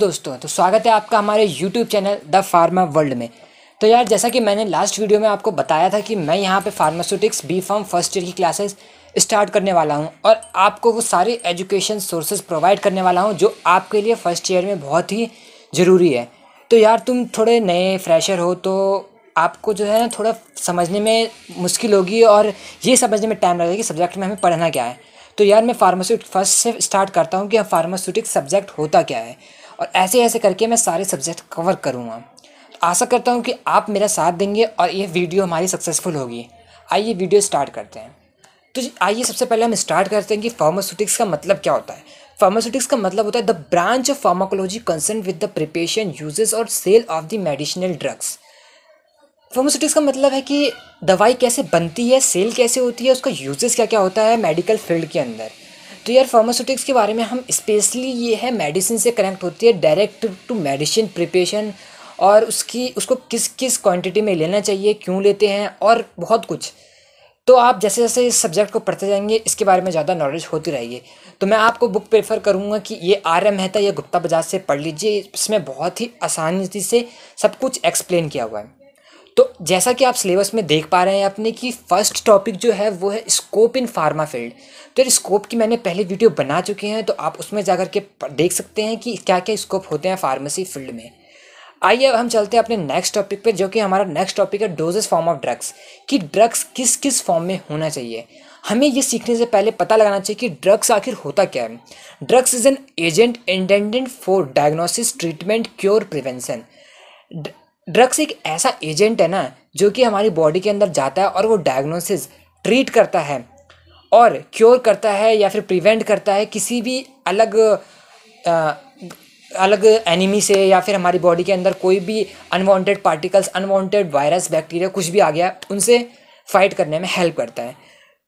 दोस्तों, तो स्वागत है आपका हमारे YouTube channel the pharma world में। तो यार, जैसा कि मैंने लास्ट वीडियो में आपको बताया था कि मैं यहाँ पे pharmaceutics B pharm first year की क्लासेस स्टार्ट करने वाला हूँ और आपको वो सारे एजुकेशन सोर्सेज प्रोवाइड करने वाला हूँ जो आपके लिए फ़र्स्ट ईयर में बहुत ही ज़रूरी है। तो यार, तुम थोड़े नए फ्रेशर हो तो आपको जो है ना थोड़ा समझने में मुश्किल होगी और ये समझने में टाइम लगेगा कि सब्जेक्ट में हमें पढ़ना क्या है। तो यार, मैं फार्मास्यूटिक्स फर्स्ट से स्टार्ट करता हूँ कि फार्मास्यूटिक्स सब्जेक्ट होता क्या है और ऐसे ऐसे करके मैं सारे सब्जेक्ट कवर करूँगा। तो आशा करता हूँ कि आप मेरा साथ देंगे और ये वीडियो हमारी सक्सेसफुल होगी। आइए वीडियो स्टार्ट करते हैं। तो आइए सबसे पहले हम स्टार्ट करते हैं कि फार्मास्यूटिक्स का मतलब क्या होता है। फार्मास्यूटिक्स का मतलब होता है the branch of pharmacology concern with the preparation, uses और sale of the medicinal drugs. Pharmaceutics का मतलब है कि दवाई कैसे बनती है, सेल कैसे होती है, उसका यूजेस क्या क्या होता है मेडिकल फील्ड के अंदर। तो यार, फार्मास्यूटिक्स के बारे में हम स्पेशली ये है मेडिसिन से कनेक्ट होती है, डायरेक्ट टू मेडिसिन प्रिपरेशन और उसको किस किस क्वांटिटी में लेना चाहिए, क्यों लेते हैं और बहुत कुछ। तो आप जैसे जैसे इस सब्जेक्ट को पढ़ते जाएंगे इसके बारे में ज़्यादा नॉलेज होती रहेगी। तो मैं आपको बुक प्रेफर करूँगा कि ये आर एम मेहता या गुप्ता बजाज से पढ़ लीजिए। इसमें बहुत ही आसानी से सब कुछ एक्सप्लेन किया हुआ है। तो जैसा कि आप सिलेबस में देख पा रहे हैं अपने कि फर्स्ट टॉपिक जो है वो है स्कोप इन फार्मा फील्ड। तो यार, स्कोप की मैंने पहले वीडियो बना चुके हैं, तो आप उसमें जाकर के देख सकते हैं कि क्या क्या स्कोप होते हैं फार्मेसी फील्ड में। आइए अब हम चलते हैं अपने नेक्स्ट टॉपिक पे, जो कि हमारा नेक्स्ट टॉपिक है डोजेस फॉर्म ऑफ ड्रग्स। कि ड्रग्स किस किस फॉर्म में होना चाहिए। हमें ये सीखने से पहले पता लगाना चाहिए कि ड्रग्स आखिर होता क्या है। Drugs is an agent intended for diagnosis, treatment, cure, prevention. Drugs एक ऐसा एजेंट है ना जो कि हमारी बॉडी के अंदर जाता है और वो डायग्नोसिस, ट्रीट करता है और क्योर करता है या फिर प्रिवेंट करता है किसी भी अलग एनिमी से, या फिर हमारी बॉडी के अंदर कोई भी unwanted particles, unwanted virus, bacteria कुछ भी आ गया, उनसे फाइट करने में हेल्प करता है।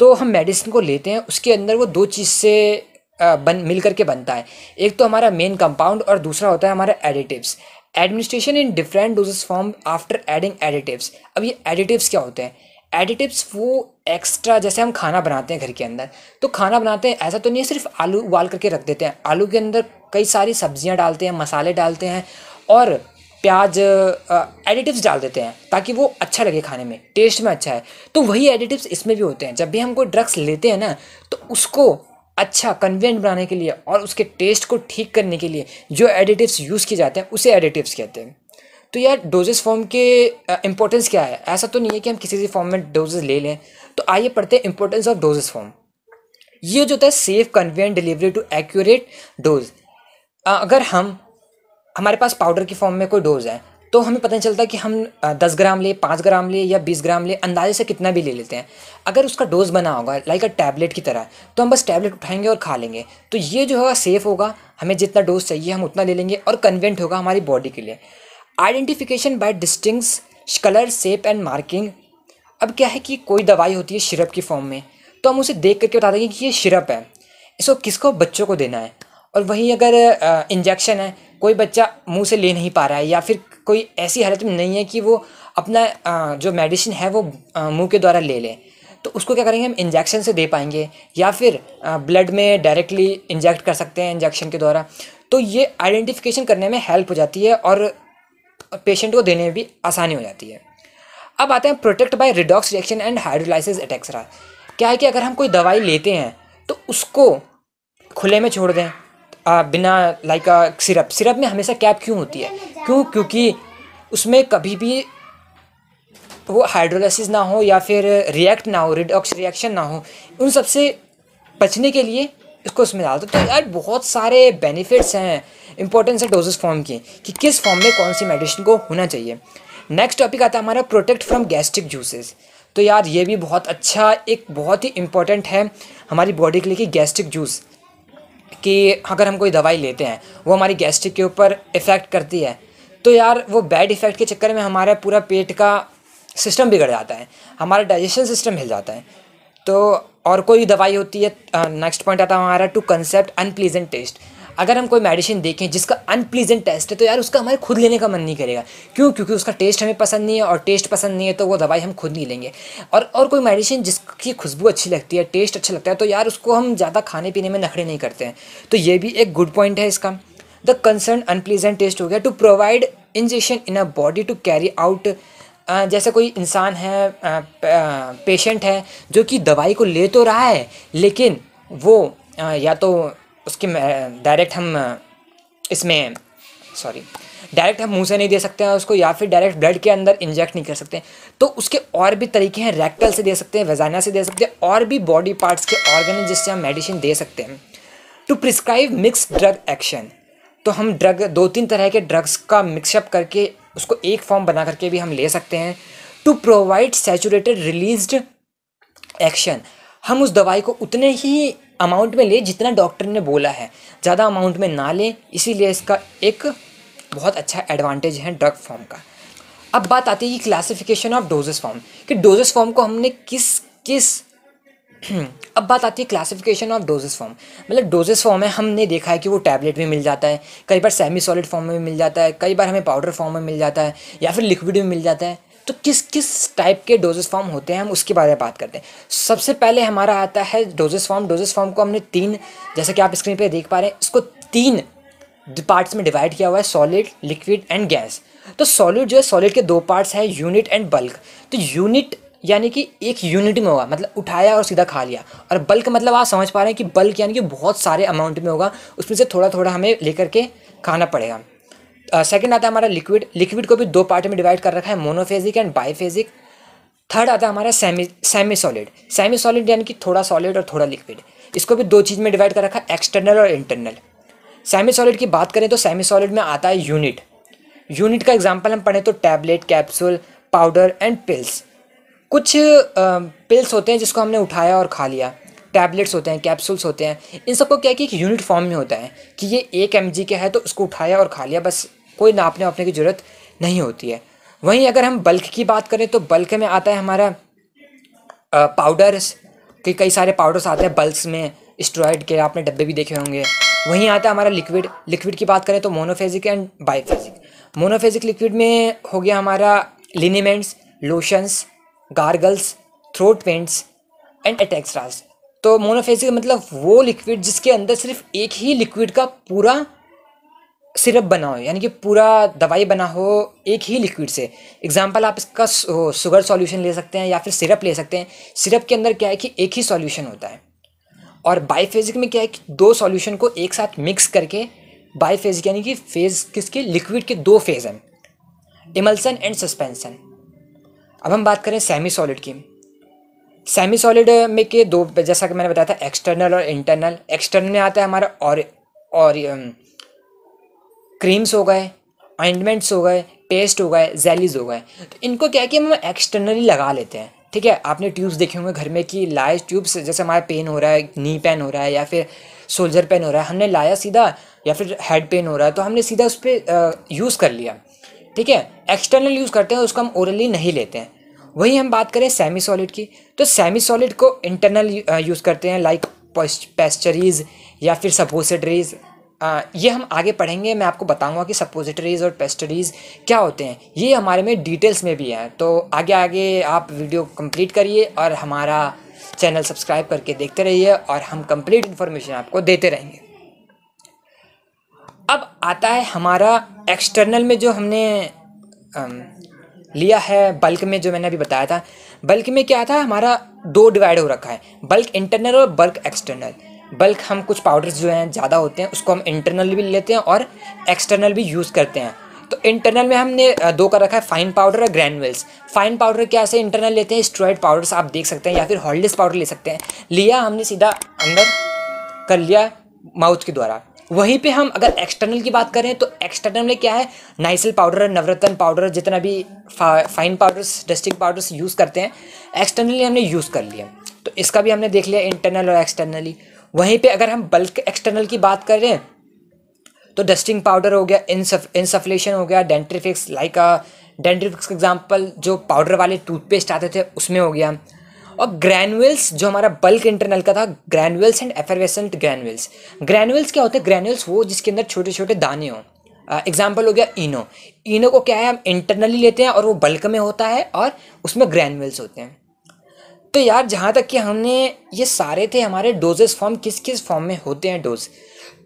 तो हम मेडिसिन को लेते हैं, उसके अंदर वो दो चीज़ से मिल करके बनता है। एक तो हमारा मेन कंपाउंड और दूसरा होता है हमारा additives. Administration in different doses form after adding additives. अब ये एडिटिव्स क्या होते हैं? एडिटिव्स वो एक्स्ट्रा, जैसे हम खाना बनाते हैं घर के अंदर, तो खाना बनाते हैं ऐसा तो नहीं है सिर्फ आलू उबाल करके रख देते हैं। आलू के अंदर कई सारी सब्जियां डालते हैं, मसाले डालते हैं और प्याज, एडिटिव्स डाल देते हैं ताकि वो अच्छा लगे खाने में, टेस्ट में अच्छा है। तो वही एडिटिव्स इसमें भी होते हैं। जब भी हम कोई ड्रग्स लेते हैं ना, तो उसको अच्छा कन्वीनियंट बनाने के लिए और उसके टेस्ट को ठीक करने के लिए जो एडिटिव्स यूज़ किए जाते हैं उसे एडिटिव्स कहते हैं। तो यार, डोजेस फॉर्म के इंपॉर्टेंस क्या है? ऐसा तो नहीं है कि हम किसी भी फॉर्म में डोजेस ले लें। तो आइए पढ़ते हैं इंपॉर्टेंस ऑफ डोजेस फॉर्म। ये जो होता है safe convenient delivery to accurate dose. अगर हमारे पास पाउडर की फॉर्म में कोई डोज है तो हमें पता नहीं चलता कि हम 10 ग्राम ले, 5 ग्राम ले या 20 ग्राम ले, अंदाजे से कितना भी ले लेते हैं। अगर उसका डोज बना होगा लाइक अ टैबलेट की तरह, तो हम बस टैबलेट उठाएंगे और खा लेंगे। तो ये जो होगा सेफ़ होगा, हमें जितना डोज चाहिए हम उतना ले लेंगे और कन्वीनियंट होगा हमारी बॉडी के लिए। Identification by distinct colour, shape and marking. अब क्या है कि कोई दवाई होती है सिरप की फॉर्म में, तो हम उसे देख करके बता देंगे कि ये सिरप है, इसको किसको, बच्चों को देना है। और वहीं अगर इंजेक्शन है, कोई बच्चा मुंह से ले नहीं पा रहा है या फिर कोई ऐसी हालत में नहीं है कि वो अपना जो मेडिसिन है वो मुंह के द्वारा ले लें, तो उसको क्या करेंगे, हम इंजेक्शन से दे पाएंगे या फिर ब्लड में डायरेक्टली इंजेक्ट कर सकते हैं इंजेक्शन के द्वारा। तो ये आइडेंटिफिकेशन करने में हेल्प हो जाती है और पेशेंट को देने में भी आसानी हो जाती है। अब आते हैं protect by redox reaction and hydrolysis et cetera. क्या है कि अगर हम कोई दवाई लेते हैं तो उसको खुले में छोड़ दें बिना, लाइक सिरप में हमेशा कैप क्यों होती है? क्योंकि उसमें कभी भी वो हाइड्रोलाइसिस ना हो या फिर रिएक्ट ना हो, रिडॉक्स रिएक्शन ना हो, उन सब से बचने के लिए इसको उसमें डाल दो। तो यार, बहुत सारे बेनिफिट्स हैं, इंपॉर्टेंस है डोजेस फॉर्म की कि किस फॉर्म में कौन सी मेडिसिन को होना चाहिए। नेक्स्ट टॉपिक आता है हमारा प्रोटेक्ट फ्रॉम गैस्ट्रिक जूसेस। तो यार, ये भी बहुत अच्छा, एक बहुत ही इंपॉर्टेंट है हमारी बॉडी के लिए कि गैस्ट्रिक जूस, कि अगर हम कोई दवाई लेते हैं वो हमारी गैस्ट्रिक के ऊपर इफ़ेक्ट करती है, तो यार वो बैड इफ़ेक्ट के चक्कर में हमारा पूरा पेट का सिस्टम बिगड़ जाता है, हमारा डाइजेशन सिस्टम हिल जाता है। तो और कोई दवाई होती है, नेक्स्ट पॉइंट आता है हमारा टू कंसेप्ट अनप्लीजेंट टेस्ट। अगर हम कोई मेडिसिन देखें जिसका अनप्लीजेंट टेस्ट है, तो यार उसका हमारे खुद लेने का मन नहीं करेगा। क्योंकि उसका टेस्ट हमें पसंद नहीं है, और टेस्ट पसंद नहीं है तो वो दवाई हम खुद नहीं लेंगे। और कोई मेडिसिन जिसकी खुशबू अच्छी लगती है, टेस्ट अच्छा लगता है, तो यार उसको हम ज़्यादा खाने पीने में नखरे नहीं करते हैं। तो ये भी एक गुड पॉइंट है इसका। द कंसर्न अनप्लीजेंट टेस्ट हो गया, to provide injection in a body to carry out, जैसे कोई इंसान है, पेशेंट है जो कि दवाई को ले तो रहा है लेकिन वो या तो उसके डायरेक्ट हम इसमें सॉरी डायरेक्ट हम मुंह से नहीं दे सकते हैं उसको, या फिर डायरेक्ट ब्लड के अंदर इंजेक्ट नहीं कर सकते, तो उसके और भी तरीके हैं। रेक्टल से दे सकते हैं, वेजाइना से दे सकते हैं, और भी बॉडी पार्ट्स के ऑर्गन हैं जिससे हम मेडिसिन दे सकते हैं। To prescribe mix drug action, तो हम ड्रग 2-3 तरह के ड्रग्स का मिक्सअप करके उसको एक फॉर्म बना करके भी हम ले सकते हैं। To provide saturated released action, हम उस दवाई को उतने ही अमाउंट में लें जितना डॉक्टर ने बोला है, ज़्यादा अमाउंट में ना लें, इसीलिए इसका एक बहुत अच्छा एडवांटेज है ड्रग फॉर्म का। अब बात आती है कि क्लासिफिकेशन ऑफ डोजेस फॉर्म, कि डोजेस फॉर्म को हमने किस अब बात आती है क्लासिफिकेशन ऑफ डोजेस फॉर्म, मतलब डोजेस फॉर्म है, हमने देखा है कि वो टैबलेट में मिल जाता है, कई बार सेमी सॉलिड फॉर्म में मिल जाता है, कई बार हमें पाउडर फॉर्म में मिल जाता है, या फिर लिक्विड में मिल जाता है। तो किस किस टाइप के डोजेस फॉर्म होते हैं हम उसके बारे में बात करते हैं। सबसे पहले हमारा आता है डोजेस फॉर्म। डोजेस फॉर्म को हमने 3, जैसे कि आप स्क्रीन पे देख पा रहे हैं, इसको 3 पार्ट्स में डिवाइड किया हुआ है, सॉलिड, लिक्विड एंड गैस। तो सॉलिड जो है, सॉलिड के 2 पार्ट्स हैं, यूनिट एंड बल्क। तो यूनिट यानी कि एक यूनिट में होगा, मतलब उठाया और सीधा खा लिया, और बल्क मतलब आप समझ पा रहे हैं कि बल्क यानी कि बहुत सारे अमाउंट में होगा, उसमें से थोड़ा थोड़ा हमें लेकर के खाना पड़ेगा। सेकंड आता है हमारा लिक्विड। लिक्विड को भी 2 पार्ट में डिवाइड कर रखा है, मोनोफेजिक एंड बाईफेजिक। थर्ड आता है हमारा सेमी सॉलिड। सेमी सॉलिड यानी कि थोड़ा सॉलिड और थोड़ा लिक्विड, इसको भी 2 चीज़ में डिवाइड कर रखा है, एक्सटर्नल और इंटरनल। सेमी सॉलिड की बात करें तो सेमी सॉलिड में आता है यूनिट। यूनिट का एग्जांपल हम पढ़ें तो tablet, capsule, powder and pills. कुछ पिल्स होते हैं जिसको हमने उठाया और खा लिया, टैबलेट्स होते हैं, कैप्सूल्स होते हैं, इन सबको क्या है कि एक यूनिट फॉर्म में होता है कि ये 1 mg का है तो उसको उठाया और खा लिया, बस कोई नापने वापने की ज़रूरत नहीं होती है। वहीं अगर हम बल्क की बात करें तो बल्क में आता है हमारा पाउडर्स, कि कई सारे पाउडर्स आते हैं बल्क्स में, स्टेरॉइड के आपने डब्बे भी देखे होंगे। वहीं आता है हमारा लिक्विड। लिक्विड की बात करें तो monophasic and biphasic. Monophasic liquid में हो गया हमारा liniments, lotions, gargles, throat paints and et cetera. तो मोनोफेजिक मतलब वो लिक्विड जिसके अंदर सिर्फ एक ही लिक्विड का पूरा सिरप बना हो, यानी कि पूरा दवाई बना हो एक ही लिक्विड से। एग्जाम्पल आप इसका शुगर सॉल्यूशन ले सकते हैं या फिर सिरप ले सकते हैं। सिरप के अंदर क्या है कि एक ही सॉल्यूशन होता है, और बाईफेजिक में क्या है कि 2 सॉल्यूशन को एक साथ मिक्स करके, बाईफेजिक यानी कि फेज किसके, लिक्विड के 2 फेज हैं, इमल्सन एंड सस्पेंशन। अब हम बात करें सेमी सॉलिड की। सेमी सॉलिड में के 2, जैसा कि मैंने बताया था, एक्सटर्नल और इंटरनल। एक्सटर्नल में आता है हमारा और क्रीम्स हो गए, ऑइंटमेंट्स हो गए, पेस्ट हो गए, जेलीज हो गए। तो इनको क्या है कि हम एक्सटर्नली लगा लेते हैं, ठीक है। आपने ट्यूब्स देखे होंगे घर में कि लाए ट्यूब्स, जैसे हमारा पेन हो रहा है, नी पेन हो रहा है या फिर शोल्डर पेन हो रहा है, हमने लाया सीधा, या फिर हेड पेन हो रहा है तो हमने सीधा उस पर यूज़ कर लिया, ठीक है। एक्सटर्नल यूज़ करते हैं, उसको हम ओरली नहीं लेते हैं। वही हम बात करें सेमी सॉलिड की, तो सेमी सॉलिड को इंटरनल यूज़ करते हैं, लाइक पेस्चरीज या फिर सपोजिटरीज। ये हम आगे पढ़ेंगे, मैं आपको बताऊंगा कि सपोजिटरीज और पेस्टरीज क्या होते हैं, ये हमारे में डिटेल्स में भी है। तो आगे आगे आप वीडियो कंप्लीट करिए और हमारा चैनल सब्सक्राइब करके देखते रहिए, और हम कंप्लीट इन्फॉर्मेशन आपको देते रहेंगे। अब आता है हमारा एक्सटर्नल में जो हमने लिया है, बल्क में जो मैंने अभी बताया था। बल्क में क्या था, हमारा 2 डिवाइड हो रखा है, बल्क इंटरनल और बल्क एक्सटर्नल। बल्क हम कुछ पाउडर्स जो हैं ज़्यादा होते हैं उसको हम इंटरनल भी लेते हैं और एक्सटर्नल भी यूज़ करते हैं। तो इंटरनल में हमने 2 का रखा है, फाइन पाउडर और ग्रैनुअल्स। फाइन पाउडर क्या से इंटरनल लेते हैं, स्टेरॉइड पाउडर्स आप देख सकते हैं, या फिर हॉर्लिक्स पाउडर ले सकते हैं। लिया हमने सीधा अंदर कर लिया माउथ के द्वारा। वहीं पे हम अगर एक्सटर्नल की बात करें तो एक्सटर्नल में क्या है, नाइसिल पाउडर, नवरत्न पाउडर, जितना भी fine powders, dusting powders use करते हैं, एक्सटर्नली हमने यूज़ कर लिया। तो इसका भी हमने देख लिया इंटरनल और एक्सटर्नली। वहीं पे अगर हम बल्क एक्सटर्नल की बात करें तो डस्टिंग पाउडर हो गया, इंसफ्लेशन हो गया, डेंट्रीफिक्स, लाइक डेंट्रीफिक्स का एग्जांपल जो पाउडर वाले टूथपेस्ट आते थे उसमें हो गया। और ग्रैनुअल्स जो हमारा बल्क इंटरनल का था, granules and effervescent granules. Granules क्या होते हैं, ग्रैनुअल्स वो जिसके अंदर छोटे छोटे दाने हों। एग्जाम्पल हो गया इनो। इनो को क्या है, हम इंटरनली लेते हैं और वो बल्क में होता है और उसमें ग्रैनुअल्स होते हैं। तो यार जहाँ तक कि हमने ये सारे थे हमारे डोजेस फॉर्म, किस किस फॉर्म में होते हैं डोज।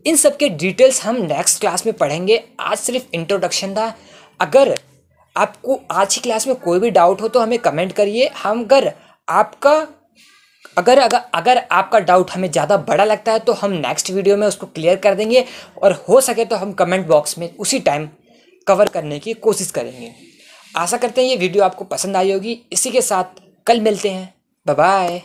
इन सब के डिटेल्स हम नेक्स्ट क्लास में पढ़ेंगे। आज सिर्फ इंट्रोडक्शन था। अगर आपको आज की क्लास में कोई भी डाउट हो तो हमें कमेंट करिए। हम अगर आपका डाउट हमें ज़्यादा बड़ा लगता है तो हम नेक्स्ट वीडियो में उसको क्लियर कर देंगे, और हो सके तो हम कमेंट बॉक्स में उसी टाइम कवर करने की कोशिश करेंगे। आशा करते हैं ये वीडियो आपको पसंद आई होगी। इसी के साथ कल मिलते हैं। Bye bye.